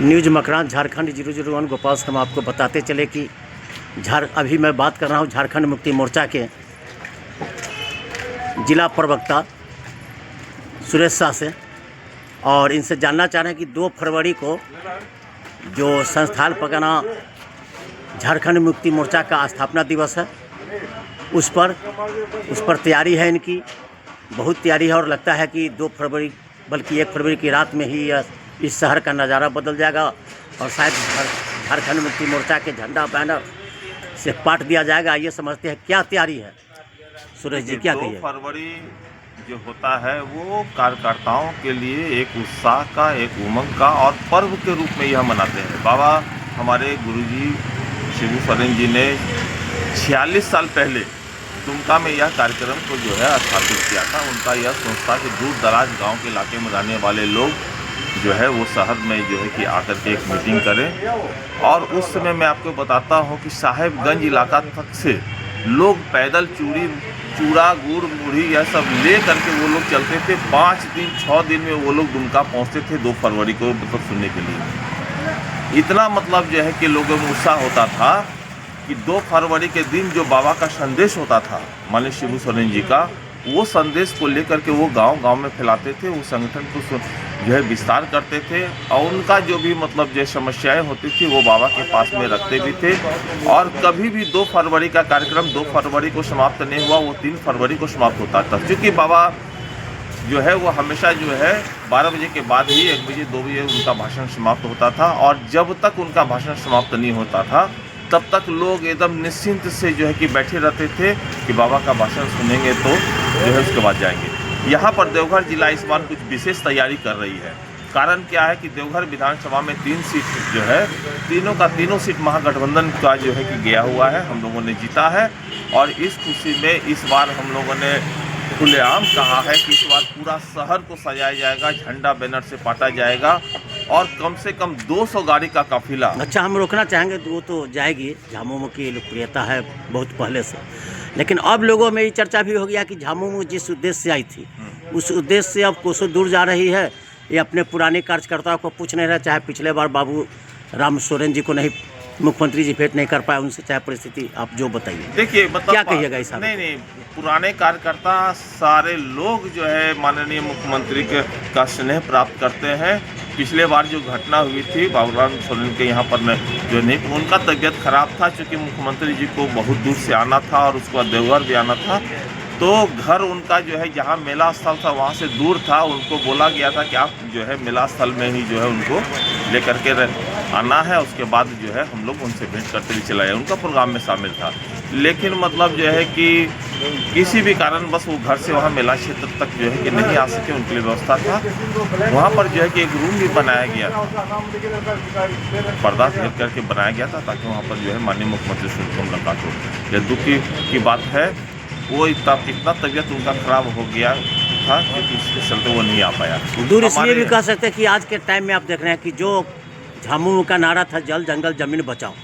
News Makran Jharkhand 001 Bhopal से हम आपको बताते चले कि अभी मैं बात कर रहा हूँ झारखंड मुक्ति मोर्चा के जिला प्रवक्ता सुरेश शाह से, और इनसे जानना चाह रहे हैं कि 2 फरवरी को जो संस्थान पकना झारखंड मुक्ति मोर्चा का स्थापना दिवस है, उस पर तैयारी है इनकी, बहुत तैयारी है। और लगता है कि 2 फरवरी बल्कि 1 फरवरी की रात में ही इस शहर का नज़ारा बदल जाएगा और शायद झारखंड मुक्ति मोर्चा के झंडा बैनर से पाट दिया जाएगा। ये समझते हैं क्या तैयारी है, सुरेश जी क्या कहिए? 2 फरवरी जो होता है वो कार्यकर्ताओं के लिए एक उत्साह का, एक उमंग का और पर्व के रूप में यह मनाते हैं। बाबा हमारे गुरुजी शिबू सोरेन जी ने 46 साल पहले दुमका में यह कार्यक्रम को जो है स्थापित किया था। उनका यह संस्था कि दूर दराज गांव के इलाके में रहने वाले लोग जो है वो शहर में जो है कि आकर के एक मीटिंग करें। और उस समय मैं आपको बताता हूँ कि साहेबगंज इलाका तक से लोग पैदल चूड़ा गुड़ मुढ़ी यह सब ले करके वो लोग चलते थे। 5 दिन 6 दिन में वो लोग दुमका पहुँचते थे 2 फरवरी को मतलब सुनने के लिए। इतना मतलब जो है कि लोगों में उत्साह होता था कि 2 फरवरी के दिन जो बाबा का संदेश होता था माननीय शिबू सोरेन जी का, वो संदेश को लेकर के वो गांव-गांव में फैलाते थे, वो संगठन को जो है विस्तार करते थे और उनका जो भी मतलब जो समस्याएं होती थी वो बाबा के पास में रखते भी थे। और कभी भी 2 फरवरी का कार्यक्रम 2 फरवरी को समाप्त नहीं हुआ, वो 3 फरवरी को समाप्त होता था। क्योंकि बाबा जो है वो हमेशा जो है 12 बजे के बाद ही 1 बजे 2 बजे उनका भाषण समाप्त होता था। और जब तक उनका भाषण समाप्त नहीं होता था तब तक लोग एकदम निश्चिंत से जो है कि बैठे रहते थे कि बाबा का भाषण सुनेंगे तो जो है उसके बाद जाएंगे। यहाँ पर देवघर जिला इस बार कुछ विशेष तैयारी कर रही है। कारण क्या है कि देवघर विधानसभा में 3 सीट जो है, तीनों सीट महागठबंधन का जो है कि गया हुआ है, हम लोगों ने जीता है। और इस खुशी में इस बार हम लोगों ने खुलेआम कहा है कि इस बार पूरा शहर को सजाया जाएगा, झंडा बैनर से पाटा जाएगा और कम से कम 200 गाड़ी का काफिला। अच्छा, हम रोकना चाहेंगे वो तो जाएगी, झामुमो की लोकप्रियता है बहुत पहले से, लेकिन अब लोगों में ये चर्चा भी हो गया कि झामुमो जिस उद्देश्य से आई थी उस उद्देश्य से अब कोसों दूर जा रही है। ये अपने पुराने कार्यकर्ताओं को पूछ नहीं रहा, चाहे पिछले बार बाबू राम सोरेन जी को नहीं, मुख्यमंत्री जी भेंट नहीं कर पाए उनसे, चाहे परिस्थिति आप जो बताइए। देखिए मतलब क्या कहिएगा इस? नहीं, पुराने कार्यकर्ता सारे लोग जो है माननीय मुख्यमंत्री का स्नेह प्राप्त करते हैं। पिछले बार जो घटना हुई थी बाबूराम सोरेन के यहाँ पर जो नहीं, उनका तबीयत खराब था क्योंकि मुख्यमंत्री जी को बहुत दूर से आना था और उसके बाद देवघर भी आना था। तो घर उनका जो है जहाँ मेला स्थल था वहाँ से दूर था। उनको बोला गया था कि आप जो है मेला स्थल में ही जो है उनको लेकर के आना है, उसके बाद जो है हम लोग उनसे भेंट करते हुए चला जाए, उनका प्रोग्राम में शामिल था। लेकिन मतलब जो है कि किसी भी कारण बस वो घर से वहाँ मेला क्षेत्र तक जो है कि नहीं आ सके, उनके लिए व्यवस्था था। वहाँ पर जो है कि एक रूम भी बनाया गया, पर्दा घेर करके बनाया गया था ताकि वहाँ पर जो है माननीय मुख्यमंत्री से उनकी मुलाकात हो। यह दुख की बात है, वो इतना तबीयत उनका खराब हो गया था कि उसके चलते वो नहीं आ पाया। दूर इसलिए भी कह सकते हैं कि आज के टाइम में आप देख रहे हैं कि जो झामुमो का नारा था जल जंगल जमीन बचाओ,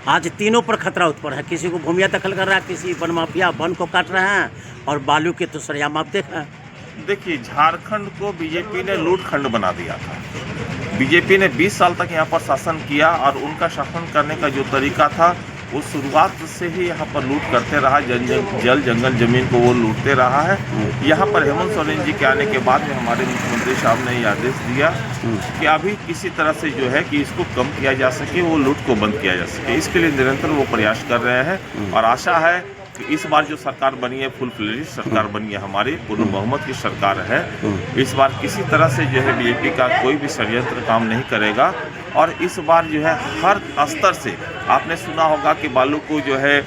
आज तीनों पर खतरा उत्पन्न है। किसी को भूमिया दखल कर रहा है, किसी वन माफिया वन को काट रहे हैं और बालू के तो सरेआम आप देख रहे हैं। देखिए, झारखंड को बीजेपी ने लूटखंड बना दिया था। बीजेपी ने 20 साल तक यहाँ पर शासन किया और उनका शासन करने का जो तरीका था वो शुरुआत से ही यहाँ पर लूट करते रहा, जल जंगल जमीन को वो लूटते रहा है। यहाँ पर हेमंत सोरेन जी के आने के बाद में हमारे मुख्यमंत्री साहब ने ये आदेश दिया कि अभी किसी तरह से जो है कि इसको कम किया जा सके, वो लूट को बंद किया जा सके। इसके लिए निरंतर वो प्रयास कर रहे हैं और आशा है कि इस बार जो सरकार बनी है फुल फ्लेज सरकार बनी है, हमारी पूर्ण बहुमत की सरकार है। इस बार किसी तरह से जो है बीजेपी का कोई भी षड्यंत्र काम नहीं करेगा। और इस बार जो है हर स्तर से आपने सुना होगा कि बालू को जो है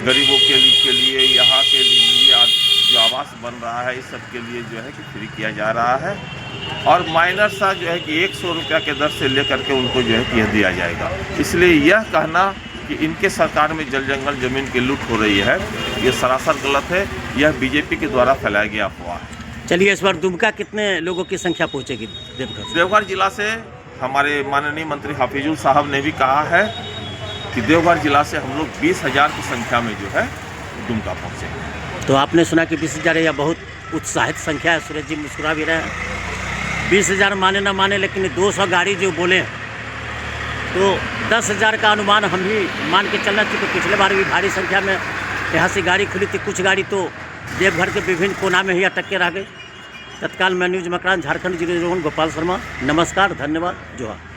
गरीबों के लिए यहाँ के लिए जो आवास बन रहा है इस सब के लिए जो है कि फ्री किया जा रहा है। और माइनर सा जो है कि 100 रुपया के दर से लेकर के उनको जो है कि यह दिया जाएगा। इसलिए यह कहना कि इनके सरकार में जल जंगल जमीन की लूट हो रही है, ये सरासर गलत है। यह बीजेपी के द्वारा फैलाया गया अफवाह है। चलिए, इस बार दुमका कितने लोगों की संख्या पहुँचेगी? देवघर जिला से हमारे माननीय मंत्री हाफिजुल साहब ने भी कहा है कि देवघर जिला से हम लोग 20,000 की संख्या में जो है दुमका पहुँचेंगे। तो आपने सुना कि 20,000 या बहुत उत्साहित संख्या है। सुरेश जी मुस्कुरा भी रहे हैं। 20,000 माने ना माने, लेकिन 200 गाड़ी जो बोले तो 10,000 का अनुमान हम भी मान के चलना, चूँकि पिछले बार भी भारी संख्या में यहाँ से गाड़ी खुली थी। कुछ गाड़ी तो देवघर के विभिन्न कोना में ही अटक के रह गई। तत्काल मैं न्यूज़ मकरान झारखंड 001 गोपाल शर्मा। नमस्कार, धन्यवाद, जोहार।